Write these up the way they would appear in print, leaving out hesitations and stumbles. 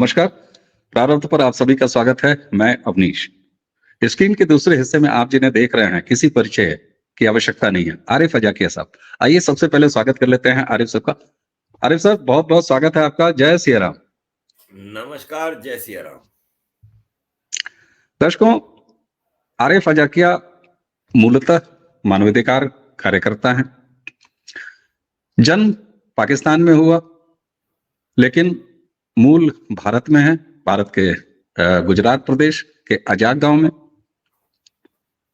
नमस्कार। प्रारंभ पर आप सभी का स्वागत है। मैं अवनीश। स्क्रीन के दूसरे हिस्से में आप जिन्हें देख रहे हैं, किसी परिचय की आवश्यकता नहीं है। आरिफ अजाकिया साहब। आइए सबसे पहले स्वागत कर लेते हैं आरिफ साहब का। आरिफ साहब, बहुत-बहुत स्वागत है आपका। जय सिया राम। नमस्कार, जय सिया राम। दर्शकों, आरिफ अजाकिया मूलतः मानवाधिकार कार्यकर्ता हैं। जन्म पाकिस्तान में हुआ, लेकिन मूल भारत में है। भारत के गुजरात प्रदेश के अजाक गांव में।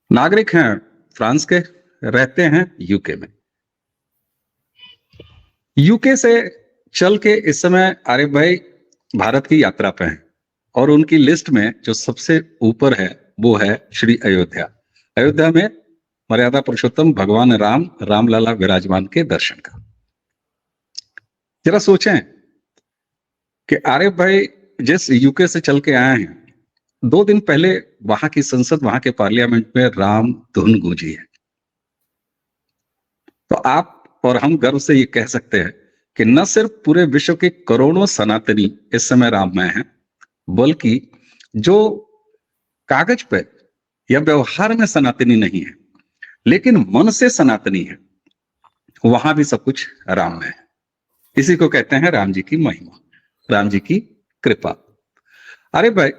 नागरिक हैं फ्रांस के, रहते हैं यूके में। यूके से चल के इस समय आरिफ भाई भारत की यात्रा पे हैं और उनकी लिस्ट में जो सबसे ऊपर है वो है श्री अयोध्या। अयोध्या में मर्यादा पुरुषोत्तम भगवान राम, रामलला विराजमान के दर्शन का। जरा सोचें कि आरिफ भाई जिस यूके से चल के आए हैं, 2 दिन पहले वहां की संसद, वहां के पार्लियामेंट में राम धुन गूंजी है। तो आप और हम गर्व से ये कह सकते हैं कि न सिर्फ पूरे विश्व के करोड़ों सनातनी इस समय राममय हैं, बल्कि जो कागज पे या व्यवहार में सनातनी नहीं है, लेकिन मन से सनातनी है, वहां भी सब कुछ राममय है। इसी को कहते हैं राम जी की महिमा, राम जी की कृपा। अरे भाई,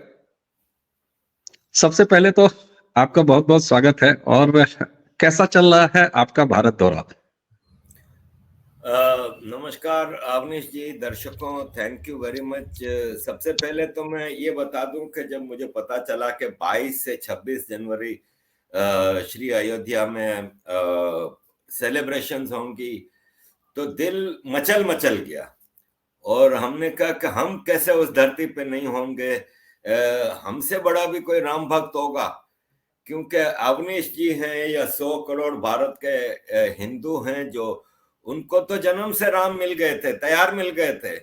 सबसे पहले तो आपका बहुत बहुत स्वागत है। और कैसा चल रहा है आपका भारत दौरा? नमस्कार अवनीश जी, दर्शकों, थैंक यू वेरी मच। सबसे पहले तो मैं ये बता दूं कि जब मुझे पता चला कि 22 से 26 जनवरी श्री अयोध्या में सेलिब्रेशंस होंगी, तो दिल मचल मचल गया। और हमने कहा कि हम कैसे उस धरती पे नहीं होंगे, हमसे बड़ा भी कोई राम भक्त होगा। क्योंकि अवनीश जी हैं या 100 करोड़ भारत के हिंदू हैं जो उनको तो जन्म से राम मिल गए थे, तैयार मिल गए थे।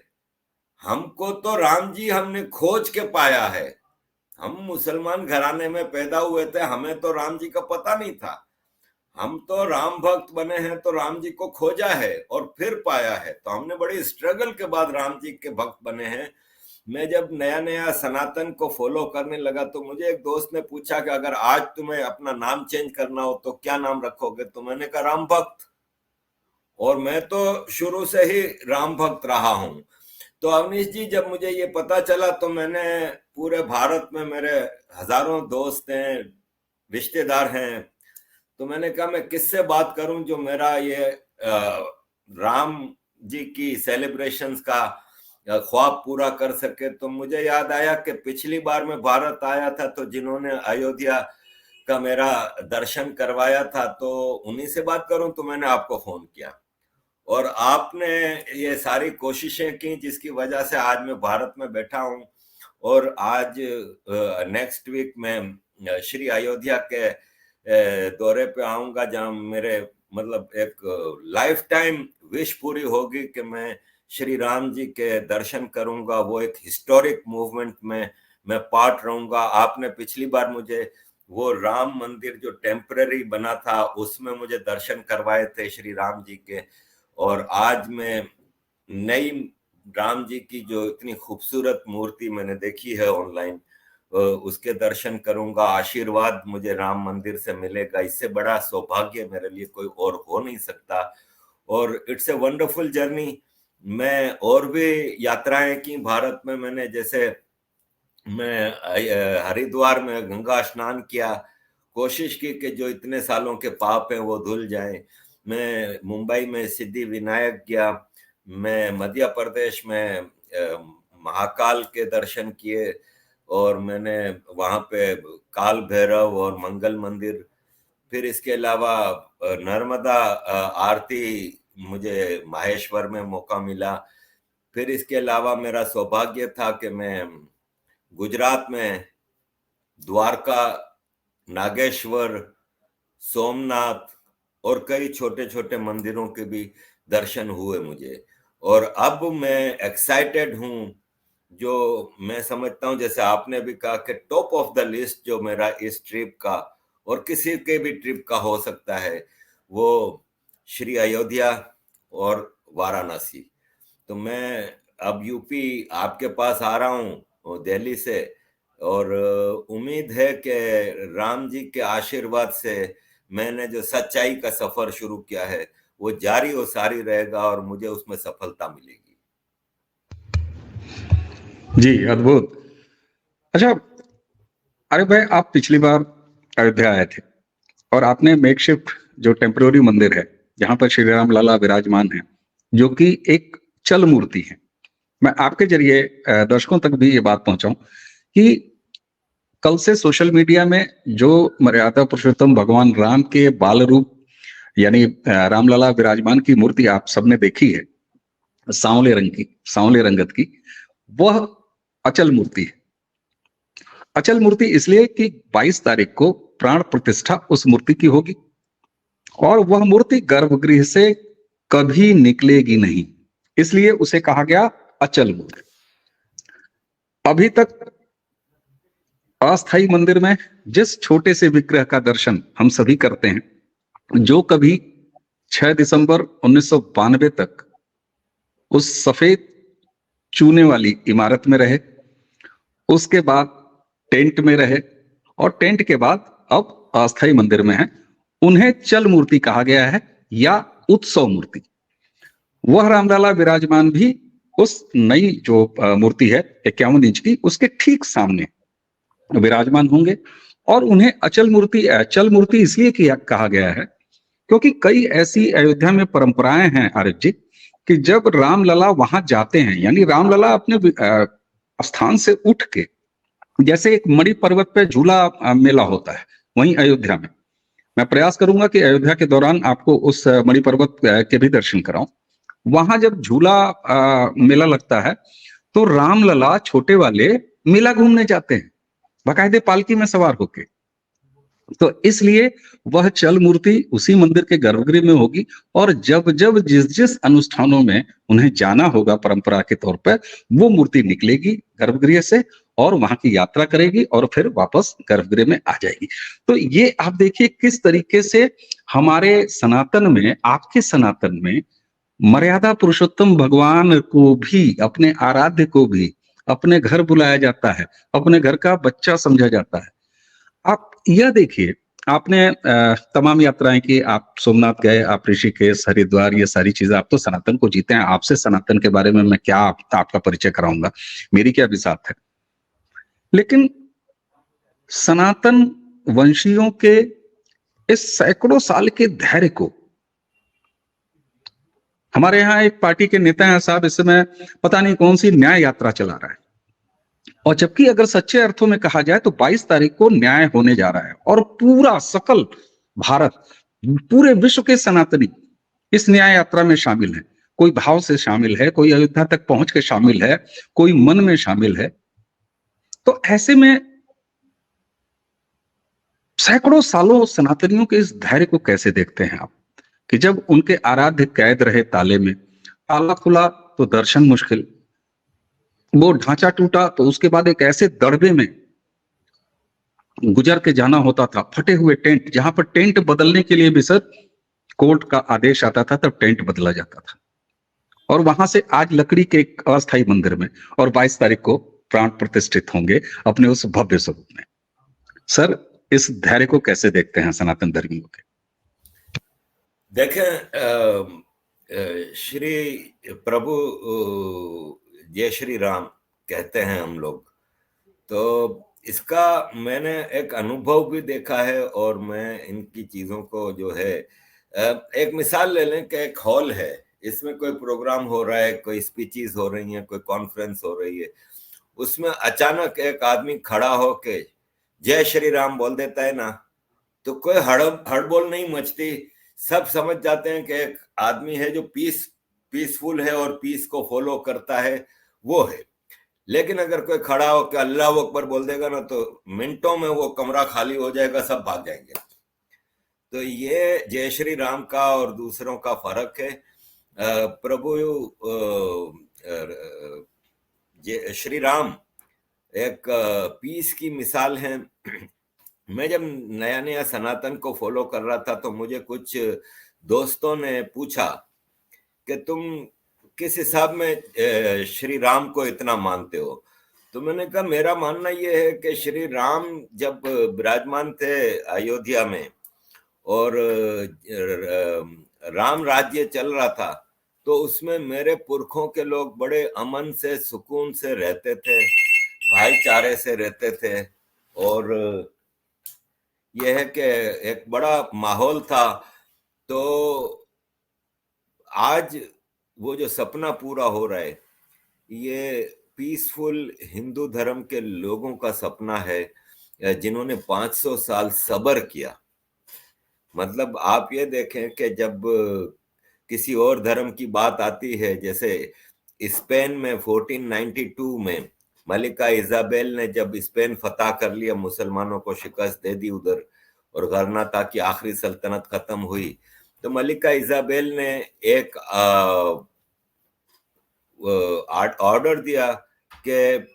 हमको तो राम जी हमने खोज के पाया है। हम मुसलमान घराने में पैदा हुए थे, हमें तो राम जी का पता नहीं था। हम तो राम भक्त बने हैं तो राम जी को खोजा है और फिर पाया है। तो हमने बड़ी स्ट्रगल के बाद राम जी के भक्त बने हैं। मैं जब नया नया सनातन को फॉलो करने लगा तो मुझे एक दोस्त ने पूछा कि अगर आज तुम्हें अपना नाम चेंज करना हो तो क्या नाम रखोगे? तो मैंने कहा राम भक्त। और मैं तो शुरू से ही राम भक्त रहा हूं। तो अवनीश जी, जब मुझे ये पता चला तो मैंने पूरे भारत में मेरे हजारों दोस्त हैं, रिश्तेदार हैं, तो मैंने कहा मैं किससे बात करूं जो मेरा ये राम जी की सेलिब्रेशंस का ख्वाब पूरा कर सके। तो मुझे याद आया कि पिछली बार मैं भारत आया था तो जिन्होंने अयोध्या का मेरा दर्शन करवाया था, तो उन्हीं से बात करूं, तो मैंने आपको फोन किया। और आपने ये सारी कोशिशें की जिसकी वजह से आज मैं भारत में बैठा हूं। और आज नेक्स्ट वीक में श्री अयोध्या के दौरे पे आऊंगा, जहां मेरे मतलब एक लाइफ टाइम विश पूरी होगी कि मैं श्री राम जी के दर्शन करूंगा। वो एक हिस्टोरिक मूवमेंट में मैं पार्ट रहूंगा। आपने पिछली बार मुझे वो राम मंदिर जो टेम्पररी बना था उसमें मुझे दर्शन करवाए थे श्री राम जी के। और आज मैं नई राम जी की जो इतनी खूबसूरत मूर्ति मैंने देखी है ऑनलाइन, उसके दर्शन करूंगा। आशीर्वाद मुझे राम मंदिर से मिलेगा। इससे बड़ा सौभाग्य मेरे लिए कोई और हो नहीं सकता। और इट्स ए वंडरफुल जर्नी। मैं और भी यात्राएं की भारत में। मैंने जैसे मैं हरिद्वार में गंगा स्नान किया, कोशिश की कि जो इतने सालों के पाप हैं वो धुल जाएं। मैं मुंबई में सिद्धि विनायक गया। मैं मध्य प्रदेश में महाकाल के दर्शन किए। और मैंने वहां पे काल भैरव और मंगल मंदिर, फिर इसके अलावा नर्मदा आरती मुझे माहेश्वर में मौका मिला। फिर इसके अलावा मेरा सौभाग्य था कि मैं गुजरात में द्वारका, नागेश्वर, सोमनाथ और कई छोटे छोटे मंदिरों के भी दर्शन हुए मुझे। और अब मैं एक्साइटेड हूं, जो मैं समझता हूं जैसे आपने भी कहा कि टॉप ऑफ द लिस्ट जो मेरा इस ट्रिप का और किसी के भी ट्रिप का हो सकता है, वो श्री अयोध्या और वाराणसी। तो मैं अब यूपी आपके पास आ रहा हूँ दिल्ली से, और उम्मीद है कि राम जी के आशीर्वाद से मैंने जो सच्चाई का सफर शुरू किया है वो जारी और सारी रहेगा और मुझे उसमें सफलता मिलेगी। जी, अद्भुत। अच्छा, अरे भाई, आप पिछली बार अयोध्या आए थे और आपने मेकशिफ्ट जो टेम्पररी मंदिर है, जहां पर श्री राम लला विराजमान है, जो कि एक चल मूर्ति है। मैं आपके जरिए दर्शकों तक भी ये बात पहुंचाऊं कि कल से सोशल मीडिया में जो मर्यादा पुरुषोत्तम भगवान राम के बाल रूप यानी रामलला विराजमान की मूर्ति आप सबने देखी है, सांवले रंग की, सांवले रंगत की, वह अचल मूर्ति है। अचल मूर्ति इसलिए कि 22 तारीख को प्राण प्रतिष्ठा उस मूर्ति की होगी और वह मूर्ति गर्भगृह से कभी निकलेगी नहीं, इसलिए उसे कहा गया अचल मूर्ति। अभी तक अस्थाई मंदिर में जिस छोटे से विग्रह का दर्शन हम सभी करते हैं, जो कभी 6 दिसंबर 1992 तक उस सफेद चूने वाली इमारत में रहे, उसके बाद टेंट में रहे और टेंट के बाद अब अस्थाई मंदिर में है, उन्हें चल मूर्ति कहा गया है या उत्सव मूर्ति। वह रामलला विराजमान भी उस नई जो मूर्ति है 51 इंच की, उसके ठीक सामने विराजमान होंगे और उन्हें अचल मूर्ति चल मूर्ति इसलिए कहा गया है क्योंकि कई ऐसी अयोध्या में परंपराएं हैं आरिफ जी कि जब रामलला वहां जाते हैं, यानी रामलला अपने स्थान से उठ के, जैसे एक मणि पर्वत पे झूला मेला होता है, वहीं अयोध्या में मैं प्रयास करूंगा कि अयोध्या के दौरान आपको उस मणि पर्वत के भी दर्शन कराऊं। वहां जब झूला मेला लगता है तो रामलला छोटे वाले मेला घूमने जाते हैं, बाकायदे पालकी में सवार होके। तो इसलिए वह चल मूर्ति उसी मंदिर के गर्भगृह में होगी और जब जब जिस जिस अनुष्ठानों में उन्हें जाना होगा परंपरा के तौर पर, वो मूर्ति निकलेगी गर्भगृह से और वहां की यात्रा करेगी और फिर वापस गर्भगृह में आ जाएगी। तो ये आप देखिए किस तरीके से हमारे सनातन में, आपके सनातन में, मर्यादा पुरुषोत्तम भगवान को भी, अपने आराध्य को भी अपने घर बुलाया जाता है, अपने घर का बच्चा समझा जाता है। आप यह देखिए, आपने तमाम यात्राएं की, आप सोमनाथ गए, आप ऋषिकेश, हरिद्वार, ये सारी चीजें, आप तो सनातन को जीते हैं। आपसे सनातन के बारे में मैं क्या आपका परिचय कराऊंगा, मेरी क्या बिसात है। लेकिन सनातन वंशियों के इस सैकड़ों साल के धैर्य को, हमारे यहाँ एक पार्टी के नेता हैं साहब, इस समय पता नहीं कौन सी न्याय यात्रा चला रहा है, और जबकि अगर सच्चे अर्थों में कहा जाए तो 22 तारीख को न्याय होने जा रहा है और पूरा सकल भारत, पूरे विश्व के सनातनी इस न्याय यात्रा में शामिल है। कोई भाव से शामिल है, कोई अयोध्या तक पहुंच के शामिल है, कोई मन में शामिल है। तो ऐसे में सैकड़ों सालों सनातनियों के इस धैर्य को कैसे देखते हैं आप कि जब उनके आराध्य कैद रहे ताले में, ताला खुला तो दर्शन मुश्किल, वो ढांचा टूटा तो उसके बाद एक ऐसे दड़बे में गुजर के जाना होता था, फटे हुए टेंट, जहां पर टेंट बदलने के लिए भी सर कोर्ट का आदेश आता था, तब टेंट बदला जाता था। और वहां से आज लकड़ी के एक अस्थायी मंदिर में, और 22 तारीख को प्राण प्रतिष्ठित होंगे अपने उस भव्य स्वरूप में। सर, इस धैर्य को कैसे देखते हैं सनातन धर्मियों के? देखें, श्री प्रभु जय श्री राम कहते हैं हम लोग, तो इसका मैंने एक अनुभव भी देखा है और मैं इनकी चीजों को जो है, एक मिसाल ले लें कि एक हॉल है, इसमें कोई प्रोग्राम हो रहा है, कोई स्पीचेस हो रही हैं, कोई कॉन्फ्रेंस हो रही है, उसमें अचानक एक आदमी खड़ा होके जय श्री राम बोल देता है ना, तो कोई हड़बोल नहीं मचती। सब समझ जाते हैं कि एक आदमी है जो पीसफुल है और पीस को फॉलो करता है, वो है। लेकिन अगर कोई खड़ा होकर अल्लाह अकबर बोल देगा ना, तो मिनटों में वो कमरा खाली हो जाएगा, सब भाग जाएंगे। तो ये जय श्री राम का और दूसरों का फर्क है। प्रभु श्री राम एक पीस की मिसाल है। मैं जब नया नया सनातन को फॉलो कर रहा था तो मुझे कुछ दोस्तों ने पूछा कि तुम किस हिसाब में श्री राम को इतना मानते हो? तो मैंने कहा मेरा मानना यह है कि श्री राम जब विराजमान थे अयोध्या में और राम राज्य चल रहा था, तो उसमें मेरे पुरखों के लोग बड़े अमन से, सुकून से रहते थे, भाईचारे से रहते थे, और यह है कि एक बड़ा माहौल था। तो आज वो जो सपना पूरा हो रहा है, ये पीसफुल हिंदू धर्म के लोगों का सपना है, जिन्होंने 500 साल सब्र किया। मतलब आप ये देखें कि जब किसी और धर्म की बात आती है, जैसे स्पेन में 1492 में मलिका इजाबेल ने जब स्पेन फतह कर लिया, मुसलमानों को शिकस्त दे दी उधर, और गरनाता की आखिरी सल्तनत खत्म हुई, तो मलिका इजाबेल ने एक ऑर्डर दिया कि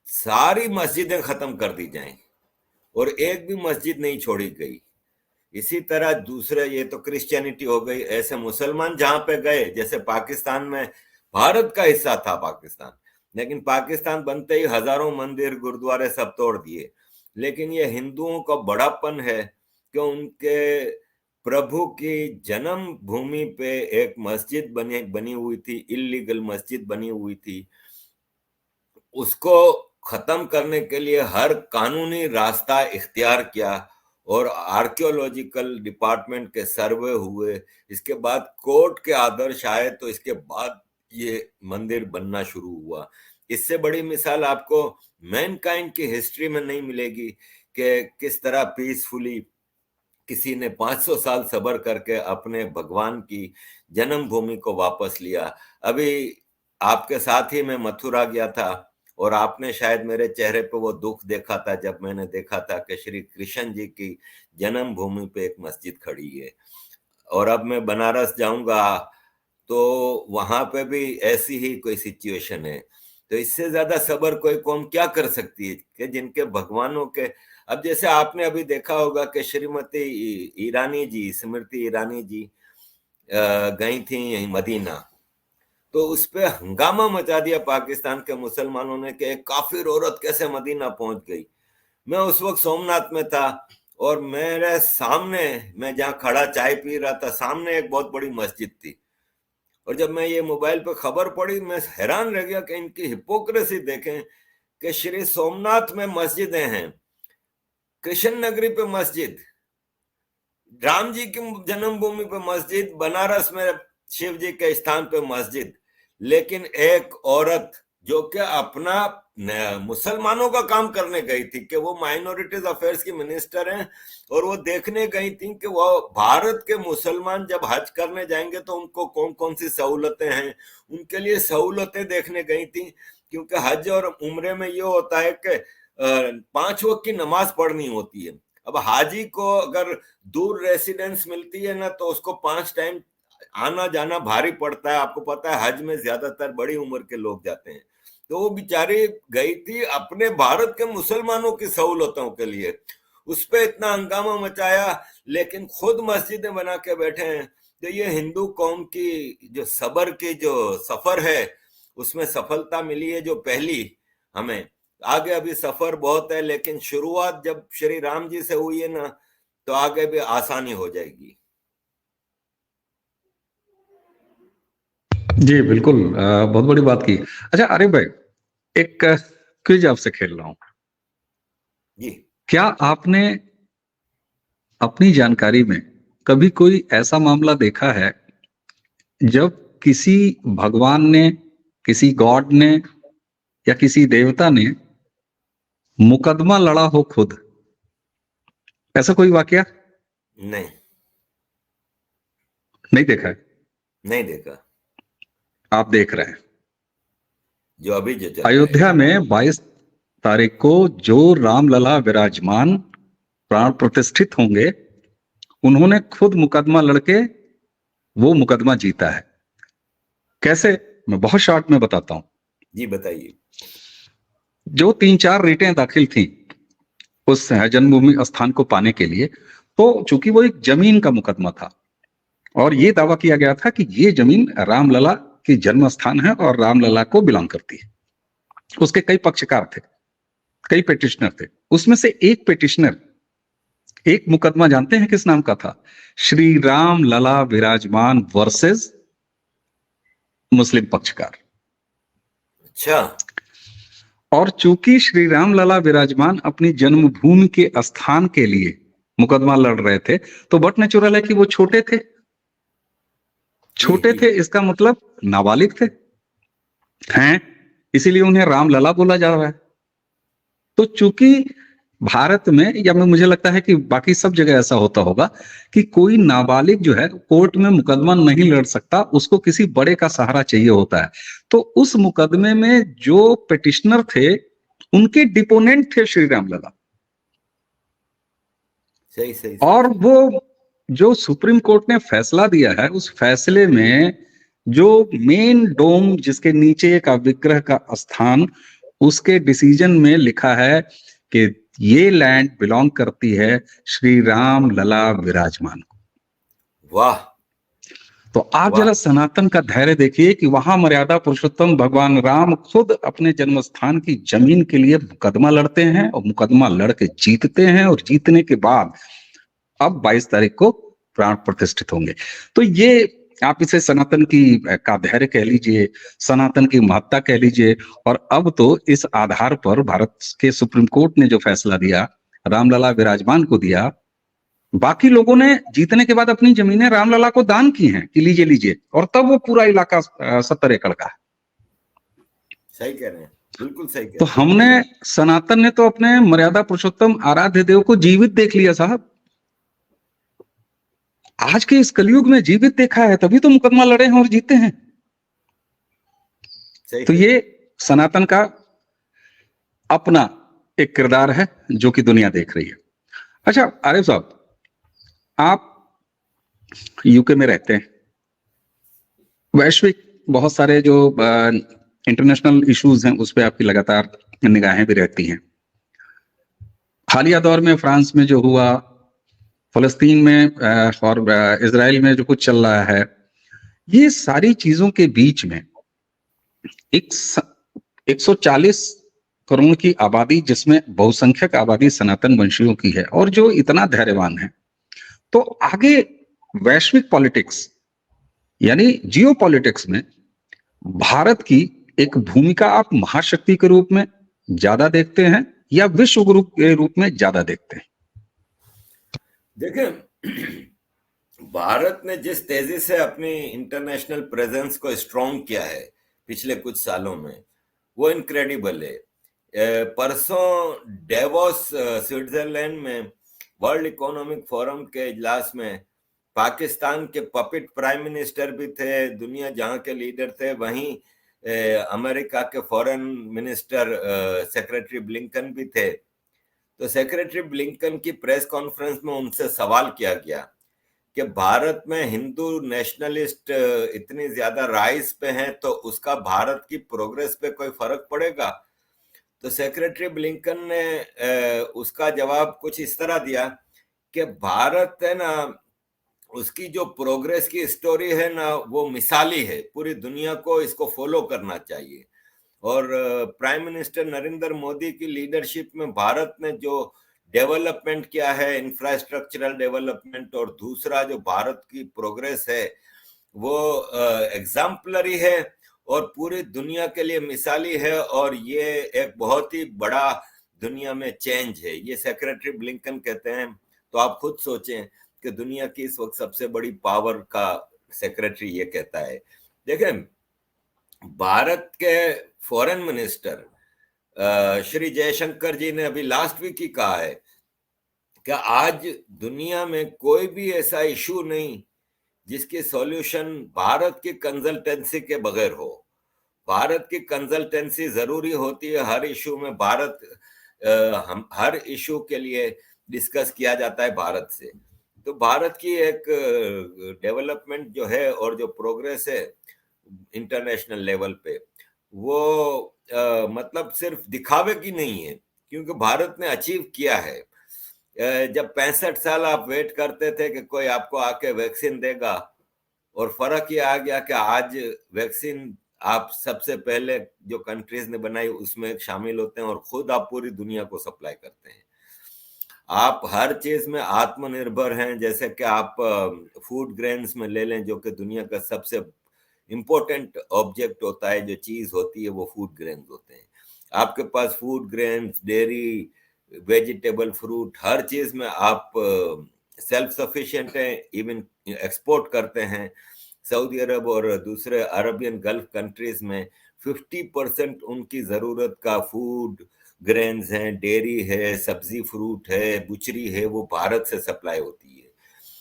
सारी मस्जिदें खत्म कर दी जाएं और एक भी मस्जिद नहीं छोड़ी गई। इसी तरह दूसरे, ये तो क्रिश्चियनिटी हो गई, ऐसे मुसलमान जहां पे गए, जैसे पाकिस्तान में, भारत का हिस्सा था पाकिस्तान, लेकिन पाकिस्तान बनते ही हजारों मंदिर गुरुद्वारे सब तोड़ दिए। लेकिन ये हिंदुओं का बड़ापन है कि उनके प्रभु की जन्म भूमि पे एक मस्जिद बनी हुई थी, इल्लीगल मस्जिद बनी हुई थी, उसको खत्म करने के लिए हर कानूनी रास्ता इख्तियार किया, और आर्कियोलॉजिकल डिपार्टमेंट के सर्वे हुए, इसके बाद कोर्ट के आदेश आए, तो इसके बाद ये मंदिर बनना शुरू हुआ। इससे बड़ी मिसाल आपको मैनकाइंड की हिस्ट्री में नहीं मिलेगी कि किस तरह पीसफुली किसी ने 500 साल सब्र करके अपने भगवान की जन्मभूमि को वापस लिया। अभी आपके साथ ही मैं मथुरा गया था, और आपने शायद मेरे चेहरे पे वो दुख देखा था जब मैंने देखा था कि श्री कृष्ण जी की जन्मभूमि पे एक मस्जिद खड़ी है। और अब मैं बनारस जाऊंगा तो वहां पे भी ऐसी ही कोई सिचुएशन है। तो इससे ज्यादा सब्र कोई कौम क्या कर सकती है कि जिनके भगवानों के, अब जैसे आपने अभी देखा होगा कि श्रीमती ईरानी जी, स्मृति ईरानी जी गई थी यही मदीना, तो उस पे हंगामा मचा दिया पाकिस्तान के मुसलमानों ने कि एक काफिर औरत कैसे मदीना पहुंच गई। मैं उस वक्त सोमनाथ में था, और मेरे सामने, मैं जहां खड़ा चाय पी रहा था, सामने एक बहुत बड़ी मस्जिद थी, और जब मैं ये मोबाइल पे खबर पड़ी, मैं हैरान रह गया कि इनकी हिपोक्रेसी देखें कि श्री सोमनाथ में मस्जिदें हैं, कृष्ण नगरी पे मस्जिद, राम जी की जन्मभूमि पे मस्जिद, बनारस में शिव जी के स्थान पे मस्जिद, लेकिन एक औरत जो कि अपना मुसलमानों का काम करने गई थी, कि वो माइनॉरिटीज अफेयर्स की मिनिस्टर हैं, और वो देखने गई थी कि वो भारत के मुसलमान जब हज करने जाएंगे तो उनको कौन कौन सी सहूलतें हैं, उनके लिए सहूलतें देखने गई थी। क्योंकि हज और उम्रे में ये होता है कि 5 वक्त की नमाज पढ़नी होती है। अब हाजी को अगर दूर रेसिडेंस मिलती है ना, तो उसको 5 टाइम आना जाना भारी पड़ता है। आपको पता है हज में ज्यादातर बड़ी उम्र के लोग जाते हैं। तो वो बेचारी गई थी अपने भारत के मुसलमानों की सहूलतों के लिए, उस पर इतना हंगामा मचाया, लेकिन खुद मस्जिदें बना के बैठे हैं। तो ये हिंदू कौम की जो सब्र की जो सफर है, उसमें सफलता मिली है जो पहली हमें। आगे अभी सफर बहुत है, लेकिन शुरुआत जब श्री राम जी से हुई है ना, तो आगे भी आसानी हो जाएगी। जी बिल्कुल, बहुत बड़ी बात की। अच्छा आरिफ भाई, एक क्विज आपसे खेल रहा हूं जी। क्या आपने अपनी जानकारी में कभी कोई ऐसा मामला देखा है जब किसी भगवान ने, किसी गॉड ने या किसी देवता ने मुकदमा लड़ा हो खुद? ऐसा कोई वाकया नहीं, नहीं देखा है? नहीं देखा। आप देख रहे हैं जो अभी जो चल रहा है। अयोध्या में 22 तारीख को जो रामलला विराजमान प्राण प्रतिष्ठित होंगे, उन्होंने खुद मुकदमा लड़के वो मुकदमा जीता है। कैसे? मैं बहुत शॉर्ट में बताता हूं। जी बताइए। जो 3-4 रिटें दाखिल थी उस जन्मभूमि स्थान को पाने के लिए, तो चूंकि वो एक जमीन का मुकदमा था और ये दावा किया गया था कि ये जमीन रामलला की जन्म स्थान है और रामलला को बिलोंग करती है। उसके कई पक्षकार थे, कई पेटिशनर थे। उसमें से एक पेटिशनर, एक मुकदमा जानते हैं किस नाम का था? श्री राम लला विराजमान वर्सेस मुस्लिम पक्षकार। अच्छा। और चूंकि श्री राम लला विराजमान अपनी जन्मभूमि के स्थान के लिए मुकदमा लड़ रहे थे, तो बट नेचुरल है कि वो छोटे थे। छोटे थे इसका मतलब नाबालिग थे हैं, इसीलिए उन्हें रामलला बोला जा रहा है। तो चूंकि भारत में, या मुझे लगता है कि बाकी सब जगह ऐसा होता होगा कि कोई नाबालिग जो है कोर्ट में मुकदमा नहीं लड़ सकता, उसको किसी बड़े का सहारा चाहिए होता है। तो उस मुकदमे में जो पिटिशनर थे उनके डिपोनेंट थे श्री रामलला। सही। और वो जो सुप्रीम कोर्ट ने फैसला दिया है, उस फैसले में जो मेन डोम जिसके नीचे का विग्रह का स्थान, उसके डिसीजन में लिखा है कि ये लैंड बिलोंग करती है श्री राम लला विराजमान को। वाह। तो आप जरा सनातन का धैर्य देखिए कि वहां मर्यादा पुरुषोत्तम भगवान राम खुद अपने जन्म स्थान की जमीन के लिए मुकदमा लड़ते हैं और मुकदमा लड़के जीतते हैं, और जीतने के बाद अब 22 तारीख को प्राण प्रतिष्ठित होंगे। तो ये आप इसे सनातन की का धैर्य कह लीजिए, सनातन की महत्ता कह लीजिए। और अब तो इस आधार पर भारत के सुप्रीम कोर्ट ने जो फैसला दिया, रामलला विराजमान को दिया, बाकी लोगों ने जीतने के बाद अपनी जमीनें रामलला को दान की हैं कि लीजिए लीजिए, और तब वो पूरा इलाका 70 एकड़ का है। सही कह रहे हैं, बिल्कुल सही कह तो रहे हैं। हमने, सनातन ने तो अपने मर्यादा पुरुषोत्तम आराध्य देव को जीवित देख लिया साहब। आज के इस कलयुग में जीवित देखा है, तभी तो मुकदमा लड़े हैं और जीते हैं। तो ये सनातन का अपना एक किरदार है जो कि दुनिया देख रही है। अच्छा आरिफ साहब, आप यूके में रहते हैं, वैश्विक बहुत सारे जो इंटरनेशनल इश्यूज हैं उस पर आपकी लगातार निगाहें भी रहती हैं। हालिया दौर में फ्रांस में जो हुआ, फलस्तीन में और इजराइल में जो कुछ चल रहा है, ये सारी चीजों के बीच में 140 करोड़ की आबादी, जिसमें बहुसंख्यक आबादी सनातन वंशियों की है और जो इतना धैर्यवान है, तो आगे वैश्विक पॉलिटिक्स यानी जियो पॉलिटिक्स में भारत की एक भूमिका आप महाशक्ति के रूप में ज्यादा देखते हैं या विश्व गुरु के रूप में ज्यादा देखते हैं? देखिए, भारत ने जिस तेजी से अपनी इंटरनेशनल प्रेजेंस को स्ट्रॉन्ग किया है पिछले कुछ सालों में, वो इनक्रेडिबल है। परसों डेवोस स्विट्जरलैंड में वर्ल्ड इकोनॉमिक फोरम के इजलास में पाकिस्तान के पपिट प्राइम मिनिस्टर भी थे, दुनिया जहां के लीडर थे, वहीं अमेरिका के फॉरेन मिनिस्टर सेक्रेटरी ब्लिंकन भी थे। तो सेक्रेटरी ब्लिंकन की प्रेस कॉन्फ्रेंस में उनसे सवाल किया गया कि भारत में हिंदू नेशनलिस्ट इतनी ज्यादा राइज पे हैं, तो उसका भारत की प्रोग्रेस पे कोई फर्क पड़ेगा? तो सेक्रेटरी ब्लिंकन ने उसका जवाब कुछ इस तरह दिया कि भारत है ना, उसकी जो प्रोग्रेस की स्टोरी है ना, वो मिसाली है, पूरी दुनिया को इसको फॉलो करना चाहिए। और प्राइम मिनिस्टर नरेंद्र मोदी की लीडरशिप में भारत ने जो डेवलपमेंट किया है, इंफ्रास्ट्रक्चरल डेवलपमेंट, और दूसरा जो भारत की प्रोग्रेस है वो एग्जाम्पलरी है और पूरी दुनिया के लिए मिसाली है, और ये एक बहुत ही बड़ा दुनिया में चेंज है, ये सेक्रेटरी ब्लिंकन कहते हैं। तो आप खुद सोचें कि दुनिया की इस वक्त सबसे बड़ी पावर का सेक्रेटरी ये कहता है। देखें, भारत के फॉरेन मिनिस्टर श्री जयशंकर जी ने अभी लास्ट वीक ही कहा है कि आज दुनिया में कोई भी ऐसा इशू नहीं जिसकी सॉल्यूशन भारत की कंसल्टेंसी के बगैर हो। भारत की कंसल्टेंसी जरूरी होती है हर इशू में। भारत हम हर इशू के लिए डिस्कस किया जाता है भारत से। तो भारत की एक डेवलपमेंट जो है और जो प्रोग्रेस है इंटरनेशनल लेवल पे, वो मतलब सिर्फ दिखावे की नहीं है, क्योंकि भारत ने अचीव किया है। जब 65 साल आप वेट करते थे कि कोई आपको आके वैक्सीन देगा, और फर्क ये आ गया कि आज वैक्सीन आप सबसे पहले जो कंट्रीज ने बनाई उसमें शामिल होते हैं और खुद आप पूरी दुनिया को सप्लाई करते हैं। आप हर चीज में आत्मनिर्भर हैं, जैसे कि आप फूड ग्रेन्स में ले लें, जो कि दुनिया का सबसे इंपॉर्टेंट ऑब्जेक्ट होता है, जो चीज होती है वो फूड ग्रेन्स होते हैं। आपके पास food grains, dairy, vegetable, fruit, हर चीज में आप सेल्फ सफिशिएंट हैं, इवन एक्सपोर्ट करते हैं। सऊदी अरब और दूसरे अरबियन गल्फ कंट्रीज में 50% उनकी जरूरत का फूड ग्रेन्स हैं, डेयरी है, सब्जी फ्रूट है, बुचरी है, वो भारत से सप्लाई होती है।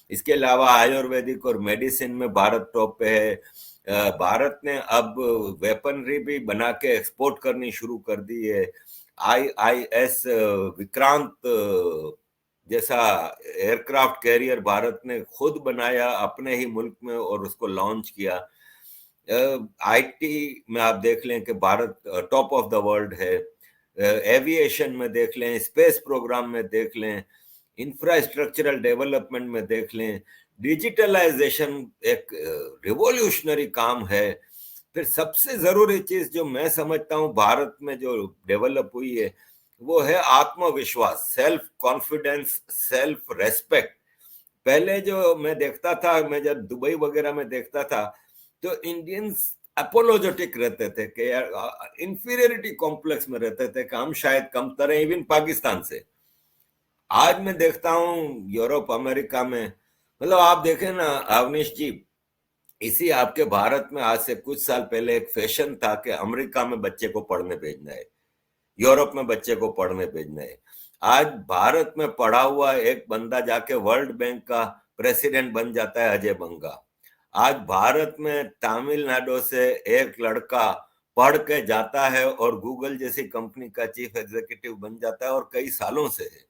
इसके अलावा आयुर्वेदिक और मेडिसिन में भारत टॉप पे है। भारत ने अब वेपनरी भी बना के एक्सपोर्ट करनी शुरू कर दी है। IIS विक्रांत जैसा एयरक्राफ्ट कैरियर भारत ने खुद बनाया अपने ही मुल्क में और उसको लॉन्च किया। IT में आप देख लें कि Bharat top of the world है। एविएशन में देख लें, स्पेस प्रोग्राम में देख लें, इंफ्रास्ट्रक्चरल डेवलपमेंट में देख लें, डिजिटलाइजेशन एक रिवॉल्यूशनरी काम है। फिर सबसे जरूरी चीज जो मैं समझता हूं भारत में जो डेवलप हुई है वो है आत्मविश्वास, सेल्फ कॉन्फिडेंस, सेल्फ रेस्पेक्ट। पहले जो मैं देखता था, मैं जब दुबई वगैरह में देखता था, तो इंडियंस अपोलोजेटिक रहते थे कि यार इंफीरियरिटी कॉम्प्लेक्स में रहते थे कि हम शायद कमतर हैं इवन पाकिस्तान से। आज मैं देखता हूं यूरोप अमेरिका में, मतलब आप देखें ना अवनीश जी, इसी आपके भारत में आज से कुछ साल पहले एक फैशन था कि अमेरिका में बच्चे को पढ़ने भेजना है, यूरोप में बच्चे को पढ़ने भेजना है। आज भारत में पढ़ा हुआ एक बंदा जाके वर्ल्ड बैंक का प्रेसिडेंट बन जाता है, अजय बंगा। आज भारत में तमिलनाडु से एक लड़का पढ़ के जाता है और गूगल जैसी कंपनी का चीफ एग्जीक्यूटिव बन जाता है और कई सालों से है।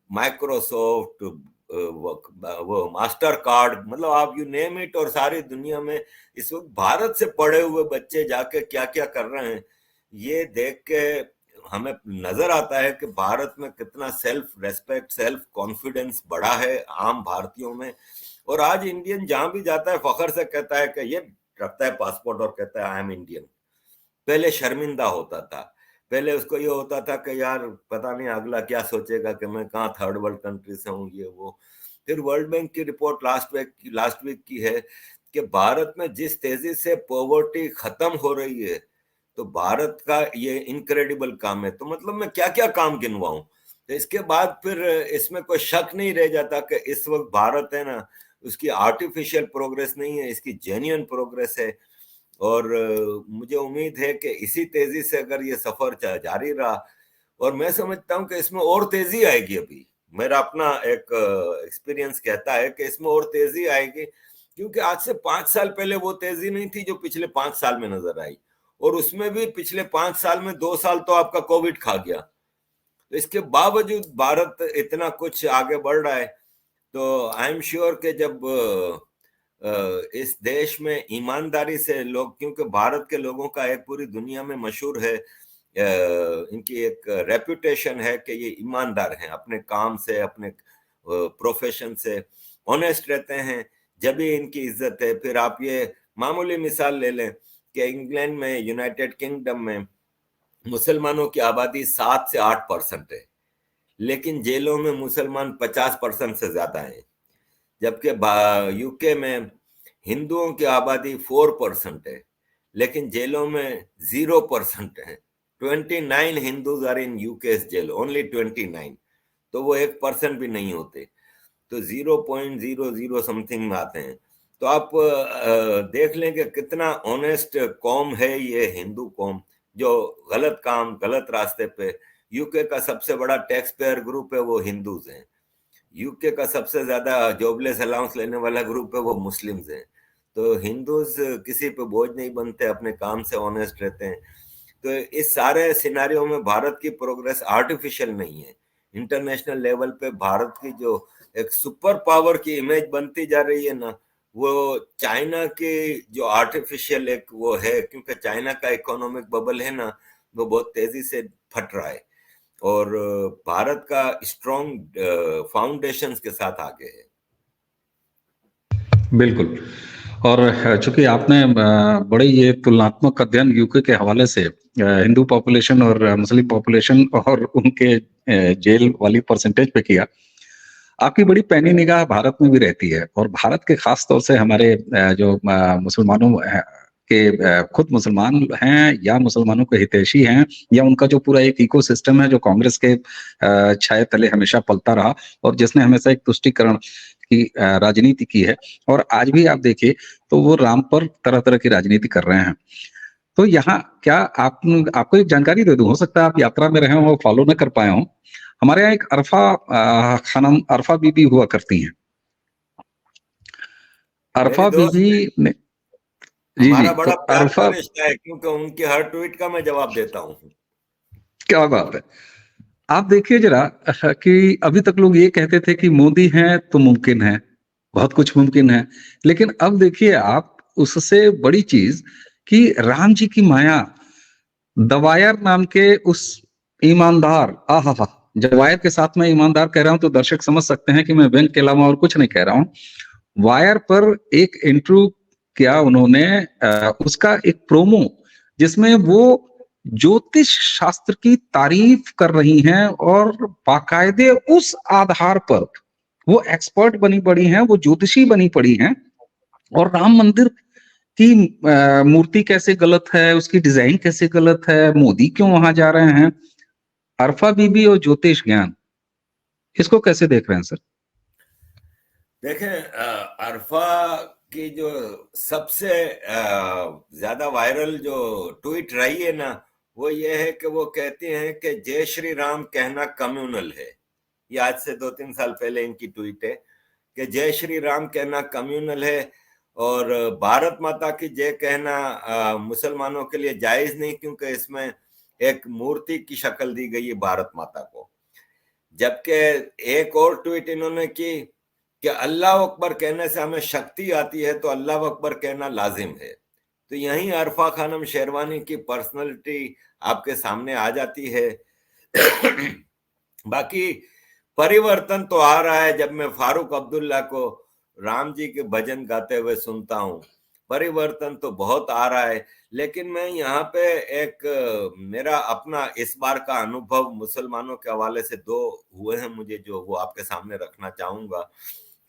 माइक्रोसॉफ्ट, वो मास्टर कार्ड, मतलब आप यू नेम इट, और सारी दुनिया में इस वक्त भारत से पढ़े हुए बच्चे जाके क्या क्या कर रहे हैं, ये देख के हमें नजर आता है कि भारत में कितना सेल्फ रेस्पेक्ट, सेल्फ कॉन्फिडेंस बढ़ा है आम भारतीयों में। और आज इंडियन जहां भी जाता है फखर से कहता है कि ये रखता है पासपोर्ट और कहता है आई एम इंडियन। पहले शर्मिंदा होता था, पहले उसको ये होता था कि यार पता नहीं अगला क्या सोचेगा कि मैं कहाँ थर्ड वर्ल्ड कंट्री से हूँ, ये वो। फिर वर्ल्ड बैंक की रिपोर्ट लास्ट वीक की है कि भारत में जिस तेजी से पॉवर्टी खत्म हो रही है, तो भारत का ये इनक्रेडिबल काम है। तो मतलब मैं क्या क्या काम गिनवाऊं, तो इसके बाद फिर इसमें कोई शक नहीं रह जाता कि इस वक्त भारत है ना, उसकी आर्टिफिशियल प्रोग्रेस नहीं है, इसकी जेन्युइन प्रोग्रेस है। और मुझे उम्मीद है कि इसी तेजी से अगर ये सफर जारी रहा, और मैं समझता हूं कि इसमें और तेजी आएगी। अभी मेरा अपना एक एक्सपीरियंस कहता है कि इसमें और तेजी आएगी, क्योंकि आज से 5 साल पहले वो तेजी नहीं थी जो पिछले 5 साल में नजर आई, और उसमें भी पिछले 5 साल में 2 साल तो आपका कोविड खा गया। तो इसके बावजूद भारत इतना कुछ आगे बढ़ रहा है। तो आई एम श्योर कि जब इस देश में ईमानदारी से लोग, क्योंकि भारत के लोगों का एक पूरी दुनिया में मशहूर है, इनकी एक रेपुटेशन है कि ये ईमानदार हैं, अपने काम से, अपने प्रोफेशन से ऑनेस्ट रहते हैं, जब भी इनकी इज्जत है। फिर आप ये मामूली मिसाल ले लें कि इंग्लैंड में, यूनाइटेड किंगडम में मुसलमानों की आबादी 7 से 8% है, लेकिन जेलों में मुसलमान 50% से ज्यादा है। जबकि यूके में हिंदुओं की आबादी 4% है, लेकिन जेलों में 0% है। 29 Hindus are in UK's jail, only 29। तो वो 1% भी नहीं होते, तो 0.00 समथिंग में आते हैं। तो आप देख लें कि कितना ऑनेस्ट कौम है ये हिंदू कौम, जो गलत काम, गलत रास्ते पे। यूके का सबसे बड़ा टैक्स पेयर ग्रुप है वो हिंदूज हैं। यूके का सबसे ज्यादा जॉबलेस अलाउंस लेने वाला ग्रुप है वो मुस्लिम्स हैं। तो हिंदूज किसी पे बोझ नहीं बनते, अपने काम से ऑनेस्ट रहते हैं। तो इस सारे सिनारियों में भारत की प्रोग्रेस आर्टिफिशियल नहीं है। इंटरनेशनल लेवल पे भारत की जो एक सुपर पावर की इमेज बनती जा रही है ना, वो चाइना की जो आर्टिफिशियल एक वो है, क्योंकि चाइना का इकोनॉमिक बबल है ना, वो बहुत तेजी से फट रहा है, और भारत का स्ट्रॉन्ग फाउंडेशंस के साथ आगे है। बिल्कुल। और चूंकि आपने बड़े ये तुलनात्मक अध्ययन यूके के हवाले से हिंदू पॉपुलेशन और मुस्लिम पॉपुलेशन और उनके जेल वाली परसेंटेज पे किया, आपकी बड़ी पैनी निगाह भारत में भी रहती है और भारत के खास तौर से हमारे जो मुसलमानों के खुद मुसलमान हैं या मुसलमानों के हितैषी हैं या उनका जो पूरा एक इकोसिस्टम है जो कांग्रेस के छाया तले हमेशा पलता रहा और जिसने हमेशा एक तुष्टीकरण की राजनीति की है और आज भी आप देखिए तो वो राम पर तरह तरह की राजनीति कर रहे हैं। तो यहाँ क्या आपको एक जानकारी दे दूं, हो सकता है आप यात्रा में रहे हो फॉलो न कर पाए हो। हमारे यहाँ एक खानम अरफा बीबी हुआ करती हैं। मेरी अरफा दोस्त बीबी है, ने जी हमारा तो बड़ा प्यार का अरफा रिश्ता है, क्योंकि उनकी हर ट्वीट का मैं जवाब देता हूँ। क्या बात है। आप देखिए जरा कि अभी तक लोग ये कहते थे कि मोदी हैं तो मुमकिन है, बहुत कुछ मुमकिन है, लेकिन अब देखिए आप उससे बड़ी चीज कि राम जी की माया दवायर नाम के उस ईमानदार, आहा, जब वायर के साथ मैं ईमानदार कह रहा हूं तो दर्शक समझ सकते हैं कि मैं बैंक के अलावा और कुछ नहीं कह रहा हूं। वायर पर एक इंटरव्यू किया उन्होंने, उसका एक प्रोमो जिसमें वो ज्योतिष शास्त्र की तारीफ कर रही हैं और बाकायदे उस आधार पर वो एक्सपर्ट बनी पड़ी हैं, वो ज्योतिषी बनी पड़ी हैं और राम मंदिर की मूर्ति कैसे गलत है, उसकी डिजाइन कैसे गलत है, मोदी क्यों वहां जा रहे हैं। अरफा बीबी और ज्योतिष ज्ञान, इसको कैसे देख रहे हैं सर? देखें, अरफा की जो सबसे ज्यादा वायरल जो ट्वीट रही है ना, वो ये है कि वो कहती हैं कि जय श्री राम कहना कम्युनल है। ये आज से 2-3 साल पहले इनकी ट्वीट है कि जय श्री राम कहना कम्युनल है और भारत माता की जय कहना मुसलमानों के लिए जायज नहीं, क्योंकि इसमें एक मूर्ति की शक्ल दी गई है भारत माता को। जबकि एक और ट्वीट इन्होंने की कि अल्लाह अकबर कहने से हमें शक्ति आती है, तो अल्लाह अकबर कहना लाजिम है। तो यहीं अरफा खानम शेरवानी की पर्सनालिटी आपके सामने आ जाती है। बाकी परिवर्तन तो आ रहा है। जब मैं फारूक अब्दुल्ला को राम जी के भजन गाते हुए सुनता हूं, परिवर्तन तो बहुत आ रहा है। लेकिन मैं यहाँ पे एक मेरा अपना इस बार का अनुभव मुसलमानों के हवाले से 2 हुए हैं मुझे, जो वो आपके सामने रखना चाहूंगा।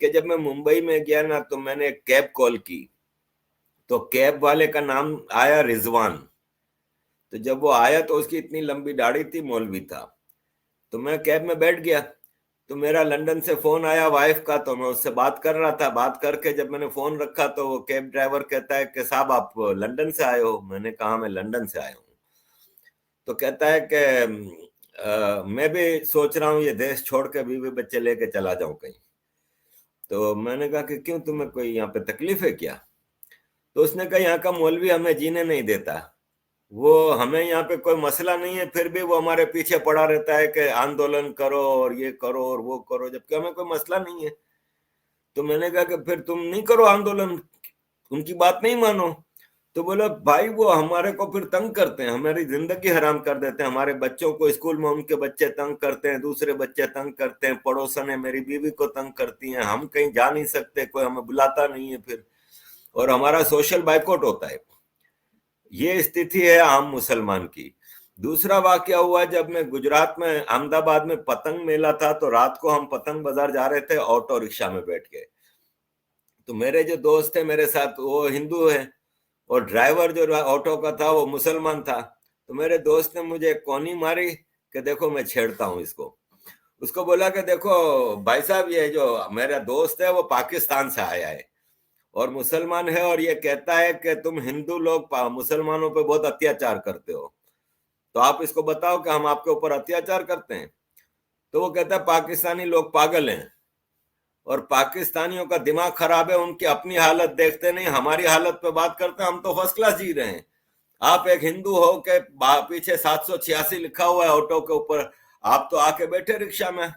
कि जब मैं मुंबई में गया ना, तो मैंने एक कैब कॉल की, तो कैब वाले का नाम आया रिजवान। तो जब वो आया तो उसकी इतनी लंबी दाढ़ी थी, मौलवी था। तो मैं कैब में बैठ गया, तो मेरा लंदन से फोन आया वाइफ का, तो मैं उससे बात कर रहा था। बात करके जब मैंने फोन रखा तो वो कैब ड्राइवर कहता है कि साहब आप लंदन से आए हो? मैंने कहा मैं लंदन से आया हूँ। तो कहता है कि मैं भी सोच रहा हूँ ये देश छोड़ के बीवी बच्चे लेके चला जाऊं कहीं। तो मैंने कहा कि क्यों, तुम्हें कोई यहाँ पे तकलीफ है क्या? तो उसने कहा यहाँ का मौलवी हमें जीने नहीं देता, वो हमें यहाँ पे कोई मसला नहीं है, फिर भी वो हमारे पीछे पड़ा रहता है कि आंदोलन करो और ये करो और वो करो, जबकि हमें कोई मसला नहीं है। तो मैंने कहा कि फिर तुम नहीं करो आंदोलन, उनकी बात नहीं मानो। तो बोला भाई वो हमारे को फिर तंग करते हैं, हमारी जिंदगी हराम कर देते हैं, हमारे बच्चों को स्कूल में उनके बच्चे तंग करते हैं, दूसरे बच्चे तंग करते हैं, पड़ोसन है मेरी बीवी को तंग करती हैं, हम कहीं जा नहीं सकते, कोई हमें बुलाता नहीं है फिर, और हमारा सोशल बाइकआउट होता है। ये स्थिति है आम मुसलमान की। दूसरा वाकया हुआ जब मैं गुजरात में अहमदाबाद में पतंग मेला था, तो रात को हम पतंग बाजार जा रहे थे ऑटो रिक्शा में बैठ के। तो मेरे जो दोस्त थे मेरे साथ वो हिंदू है और ड्राइवर जो ऑटो का था वो मुसलमान था। तो मेरे दोस्त ने मुझे कोनी मारी कि देखो मैं छेड़ता हूँ इसको। उसको बोला कि देखो भाई साहब, ये जो मेरा दोस्त है वो पाकिस्तान से आया है और मुसलमान है, और ये कहता है कि तुम हिंदू लोग मुसलमानों पे बहुत अत्याचार करते हो, तो आप इसको बताओ कि हम आपके ऊपर अत्याचार करते हैं। तो वो कहता है पाकिस्तानी लोग पागल हैं और पाकिस्तानियों का दिमाग खराब है, उनकी अपनी हालत देखते नहीं, हमारी हालत पे बात करते हैं, हम तो फर्स्ट क्लास जी रहे हैं। आप एक हिंदू हो के पीछे 786 लिखा हुआ है ऑटो के ऊपर, आप तो आके बैठे रिक्शा में,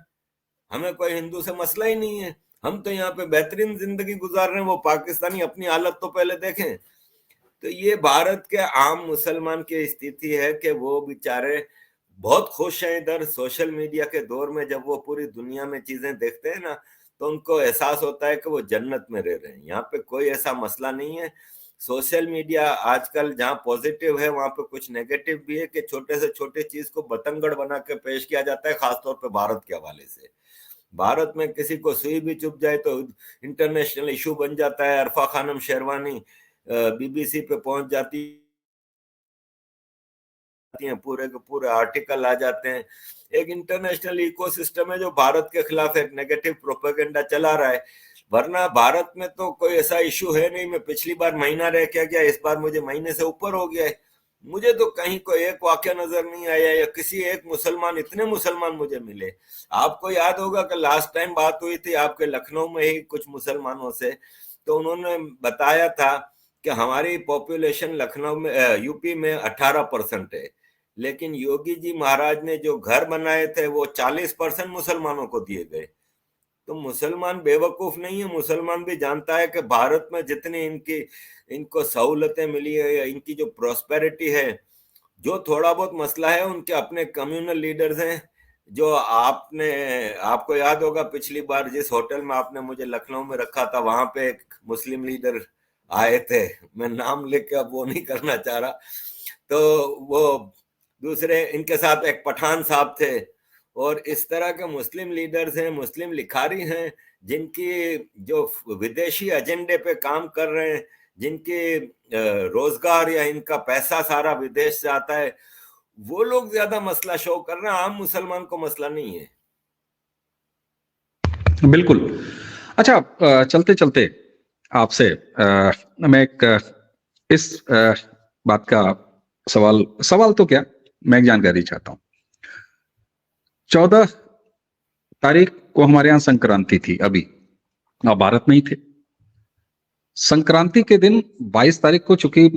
हमें कोई हिंदू से मसला ही नहीं है, हम तो यहाँ पे बेहतरीन जिंदगी गुजार रहे हैं, वो पाकिस्तानी अपनी हालत तो पहले देखें। तो ये भारत के आम मुसलमान की स्थिति है कि वो बेचारे बहुत खुश हैं इधर सोशल मीडिया के दौर में, जब वो पूरी दुनिया में चीजें देखते हैं ना, तो उनको एहसास होता है कि वो जन्नत में रह रहे हैं। यहाँ पे कोई ऐसा मसला नहीं है। सोशल मीडिया आजकल जहाँ पॉजिटिव है वहां पे कुछ नेगेटिव भी है कि छोटे से छोटे चीज को बतंगड़ बना के पेश किया जाता है, खासतौर पे भारत के हवाले से। भारत में किसी को सुई भी चुभ जाए तो इंटरनेशनल इशू बन जाता है। अरफा खानम शेरवानी बीबीसी पे पहुंच जाती हैं, पूरे के पूरे आर्टिकल आ जाते हैं। एक इंटरनेशनल इकोसिस्टम है जो भारत के खिलाफ एक नेगेटिव प्रोपेगेंडा चला रहा है। वरना भारत में तो कोई ऐसा इशू है नहीं। मैं पिछली बार महीना रह के गया, इस बार मुझे महीने से ऊपर हो गया है। मुझे तो कहीं कोई एक वाक्य नजर नहीं आया या किसी एक मुसलमान, इतने मुसलमान मुझे मिले। आपको याद होगा कि लास्ट टाइम बात हुई थी आपके लखनऊ में ही कुछ मुसलमानों से, तो उन्होंने बताया था कि हमारी पॉपुलेशन लखनऊ में यूपी में 18% है, लेकिन योगी जी महाराज ने जो घर बनाए थे वो 40% मुसलमानों को दिए गए। तो मुसलमान बेवकूफ नहीं है। मुसलमान भी जानता है कि भारत में जितनी इनको सहूलतें मिली है या इनकी जो प्रॉस्पेरिटी है, जो थोड़ा बहुत मसला है उनके अपने कम्युनल लीडर्स हैं। जो आपको याद होगा पिछली बार जिस होटल में आपने मुझे लखनऊ में रखा था, वहां पे एक मुस्लिम लीडर आए थे, मैं नाम लेके अब वो नहीं करना चाह रहा। तो वो दूसरे इनके साथ एक पठान साहब थे, और इस तरह के मुस्लिम लीडर्स हैं, मुस्लिम लिखारी हैं, जिनकी जो विदेशी एजेंडे पे काम कर रहे हैं, जिनके रोजगार या इनका पैसा सारा विदेश से आता है, वो लोग ज्यादा मसला शो कर रहे हैं। आम मुसलमान को मसला नहीं है। बिल्कुल। अच्छा, चलते चलते आपसे मैं इस बात का सवाल तो क्या, मैं एक जानकारी चाहता हूं। 14 तारीख को हमारे यहाँ संक्रांति थी, अभी आप भारत में ही थे। संक्रांति के दिन 22 तारीख को चूंकि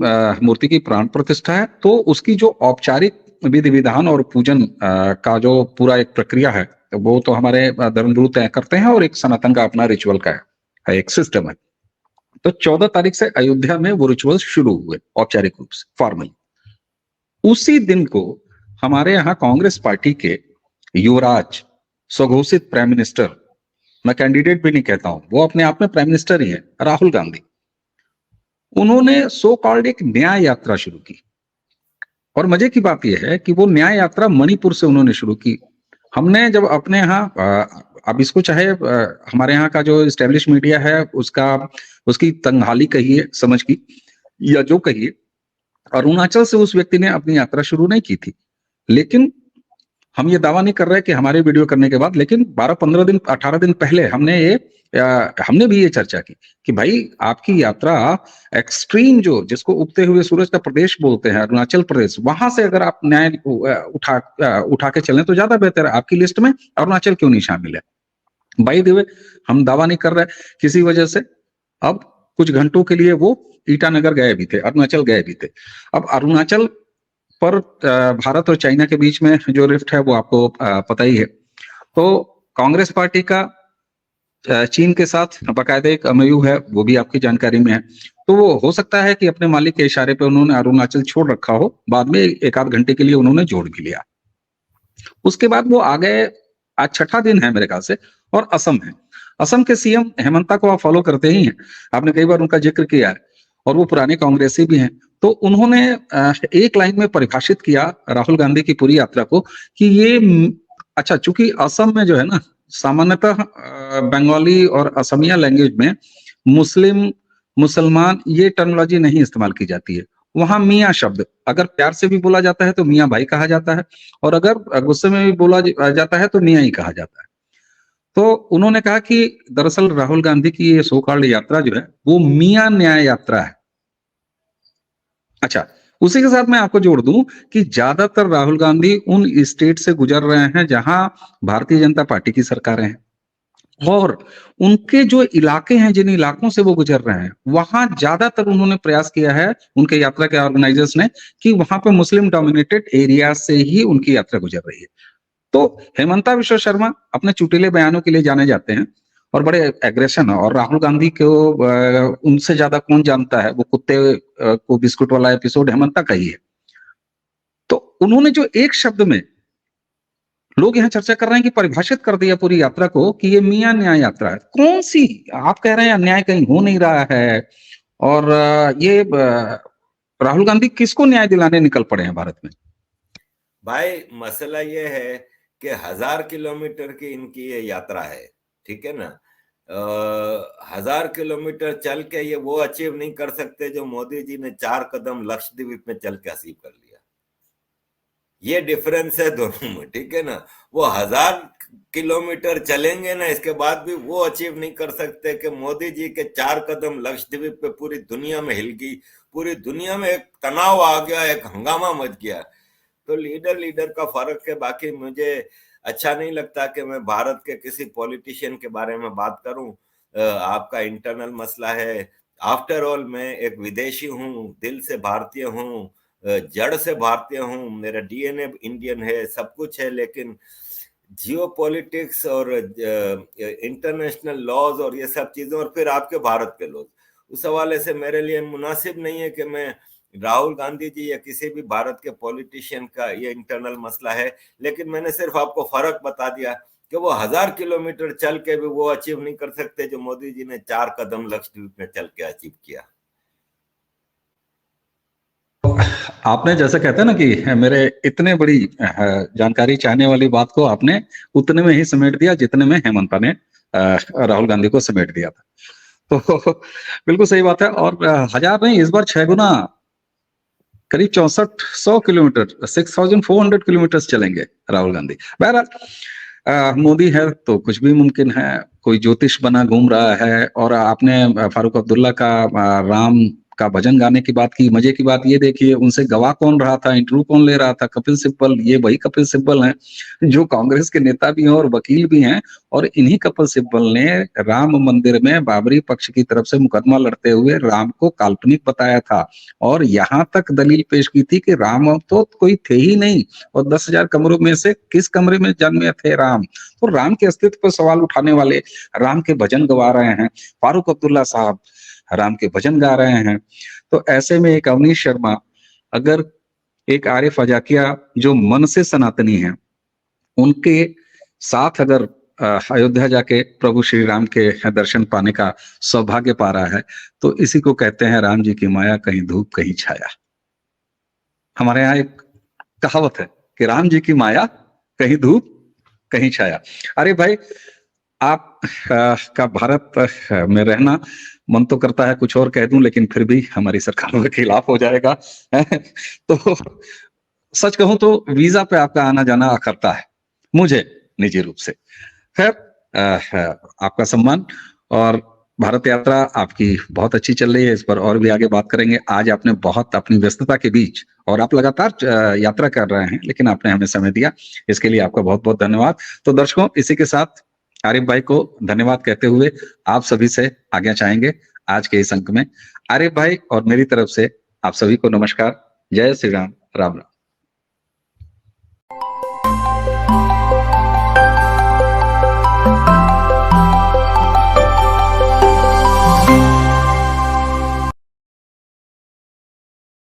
मूर्ति की प्राण प्रतिष्ठा है, तो उसकी जो औपचारिक विधि विधान और पूजन का जो पूरा एक प्रक्रिया है, वो तो हमारे धर्मगुरु तय करते हैं, और एक सनातन का अपना रिचुअल का है, एक सिस्टम है। तो 14 तारीख से अयोध्या में वो रिचुअल शुरू हुए औपचारिक रूप से, फॉर्मली। उसी दिन को हमारे यहाँ कांग्रेस पार्टी के युवराज, स्वघोषित प्राइम मिनिस्टर, मैं कैंडिडेट भी नहीं कहता हूं, वो अपने आप में प्राइम मिनिस्टर ही है, राहुल गांधी, उन्होंने सो कॉल्ड एक न्याय यात्रा शुरू की। और मजे की बात यह है कि वो न्याय यात्रा मणिपुर से उन्होंने शुरू की। हमने जब अपने यहाँ अब इसको चाहे हमारे यहाँ का जो एस्टेब्लिश मीडिया है उसकी तंगहाली कहिए, समझ की, या जो कहिए, अरुणाचल से उस व्यक्ति ने अपनी यात्रा शुरू नहीं की थी। लेकिन हम ये दावा नहीं कर रहे कि हमारे वीडियो करने के बाद, लेकिन 12-15 दिन 18 दिन पहले हमने भी ये चर्चा की कि भाई आपकी यात्रा एक्सट्रीम, जो जिसको उगते हुए सूरज का प्रदेश बोलते हैं, अरुणाचल प्रदेश, वहां से अगर आप न्याय उठा के चलें तो ज्यादा बेहतर है। आपकी लिस्ट में अरुणाचल क्यों नहीं शामिल है? बाय द वे, हम दावा नहीं कर रहे किसी वजह से। अब कुछ घंटों के लिए वो ईटानगर गए भी थे, अरुणाचल गए भी थे। अब अरुणाचल पर भारत और चाइना के बीच में जो रिफ्ट है वो आपको पता ही है। तो कांग्रेस पार्टी का चीन के साथ बाकायदा एक एमओयू है, वो भी आपकी जानकारी में है। तो वो हो सकता है कि अपने मालिक के इशारे पे उन्होंने अरुणाचल छोड़ रखा हो, बाद में एक आध घंटे के लिए उन्होंने जोड़ भी लिया। उसके बाद वो आ गए, आज छठा दिन है मेरे ख्याल से, और असम है। असम के सीएम हेमंता को आप फॉलो करते ही हैं, आपने कई बार उनका जिक्र किया है, और वो पुराने कांग्रेसी भी हैं। तो उन्होंने एक लाइन में परिभाषित किया राहुल गांधी की पूरी यात्रा को कि ये अच्छा, चूंकि असम में जो है ना, सामान्यतः बंगाली और असमिया लैंग्वेज में मुस्लिम, मुसलमान ये टर्मिनोलॉजी नहीं इस्तेमाल की जाती है। वहां मियाँ शब्द अगर प्यार से भी बोला जाता है तो मियाँ भाई कहा जाता है, और अगर गुस्से में भी बोला जाता है तो मियाँ ही कहा जाता है। तो उन्होंने कहा कि दरअसल राहुल गांधी की ये सो कॉल्ड यात्रा जो है वो मियाँ न्याय यात्रा है। अच्छा, उसी के साथ मैं आपको जोड़ दूं कि ज्यादातर राहुल गांधी उन स्टेट से गुजर रहे हैं जहां भारतीय जनता पार्टी की सरकारें हैं, और उनके जो इलाके हैं, जिन इलाकों से वो गुजर रहे हैं, वहां ज्यादातर उन्होंने प्रयास किया है, उनके यात्रा के ऑर्गेनाइजर्स ने, कि वहां पे मुस्लिम डोमिनेटेड एरिया से ही उनकी यात्रा गुजर रही है। तो हेमंता बिश्व शर्मा अपने चुटीले बयानों के लिए जाने जाते हैं और बड़े एग्रेशन है, और राहुल गांधी को उनसे ज्यादा कौन जानता है, वो कुत्ते को बिस्कुट वाला एपिसोड हेमंता का ही है। तो उन्होंने जो एक शब्द में लोग यहाँ चर्चा कर रहे हैं कि परिभाषित कर दिया पूरी यात्रा को कि ये मियां न्याय यात्रा है। कौन सी? आप कह रहे हैं अन्याय कहीं हो नहीं रहा है, और ये राहुल गांधी किसको न्याय दिलाने निकल पड़े हैं भारत में? भाई मसला ये है कि 1000 किलोमीटर की इनकी ये यात्रा है, ठीक है ना। 1000 किलोमीटर चल के ये वो अचीव नहीं कर सकते जो मोदी जी ने 4 कदम लक्षद्वीप में चल के अचीव कर लिया। ये डिफरेंस है दोनों में, ठीक है ना। वो 1000 किलोमीटर चलेंगे ना, इसके बाद भी वो अचीव नहीं कर सकते कि मोदी जी के 4 कदम लक्षद्वीप पे पूरी दुनिया में हिल गई, पूरी दुनिया में एक तनाव आ गया, एक हंगामा मच गया। तो लीडर का फर्क है। बाकी मुझे अच्छा नहीं लगता कि मैं भारत के किसी पॉलिटिशियन के बारे में बात करूं। आपका इंटरनल मसला है। आफ्टर ऑल मैं एक विदेशी हूं, दिल से भारतीय हूं, जड़ से भारतीय हूं, मेरा डीएनए इंडियन है, सब कुछ है। लेकिन जियो पॉलिटिक्स और इंटरनेशनल लॉज और ये सब चीजें, और फिर आपके भारत के लोग, उस हवाले से मेरे लिए मुनासिब नहीं है कि मैं राहुल गांधी जी या किसी भी भारत के पॉलिटिशियन का ये इंटरनल मसला है। लेकिन मैंने सिर्फ आपको फर्क बता दिया कि वो 1000 किलोमीटर चल के भी वो अचीव नहीं कर सकते जो मोदी जी ने 4 कदम लक्षद्वीप में चल के अचीव किया। आपने जैसे कहते हैं ना कि मेरे इतने बड़ी जानकारी चाहने वाली बात को आपने उतने में ही समेट दिया जितने में हेमंता ने राहुल गांधी को समेट दिया था। तो बिल्कुल सही बात है। और 1000 नहीं, इस बार 6 गुना, करीब 6400 किलोमीटर, 6400 किलोमीटर चलेंगे राहुल गांधी। बहरहाल मोदी है तो कुछ भी मुमकिन है। कोई ज्योतिष बना घूम रहा है। और आपने फारूक अब्दुल्ला का राम का भजन गाने की बात की। मजे की बात ये देखिए, उनसे गवाह कौन रहा था, इंटरव्यू कौन ले रहा था? कपिल सिब्बल। ये वही कपिल सिब्बल हैं जो कांग्रेस के नेता भी हैं और वकील भी हैं। और इन्हीं कपिल सिब्बल ने राम मंदिर में बाबरी पक्ष की तरफ से मुकदमा लड़ते हुए राम को काल्पनिक बताया था, और यहां तक दलील पेश की थी कि राम तो कोई थे ही नहीं, और 10,000 कमरों में से किस कमरे में जन्मे थे राम। तो राम के अस्तित्व पर सवाल उठाने वाले राम के भजन गवा रहे हैं। फारूक अब्दुल्ला साहब राम के भजन गा रहे हैं। तो ऐसे में एक अवनीश शर्मा, अगर एक आरिफ अजाकिया जो मन से सनातनी है, उनके साथ अगर अयोध्या जाके प्रभु श्री राम के दर्शन पाने का सौभाग्य पा रहा है, तो इसी को कहते हैं राम जी की माया, कहीं धूप कहीं छाया। हमारे यहाँ एक कहावत है कि राम जी की माया, कहीं धूप कहीं छाया। अरे भाई, आप का भारत में रहना मन तो करता है कुछ और कह दूं, लेकिन फिर भी हमारी सरकार के खिलाफ हो जाएगा। तो सच कहूं तो वीजा पे आपका आना जाना अखरता है मुझे निजी रूप से। खैर, आपका सम्मान। और भारत यात्रा आपकी बहुत अच्छी चल रही है, इस पर और भी आगे बात करेंगे। आज आपने बहुत अपनी व्यस्तता के बीच, और आप लगातार यात्रा कर रहे हैं, लेकिन आपने हमें समय दिया, इसके लिए आपका बहुत बहुत धन्यवाद। तो दर्शकों, इसी के साथ आरिफ भाई को धन्यवाद कहते हुए आप सभी से आज्ञा चाहेंगे आज के इस अंक में। आरिफ भाई और मेरी तरफ से आप सभी को नमस्कार। जय श्री राम, राम राम।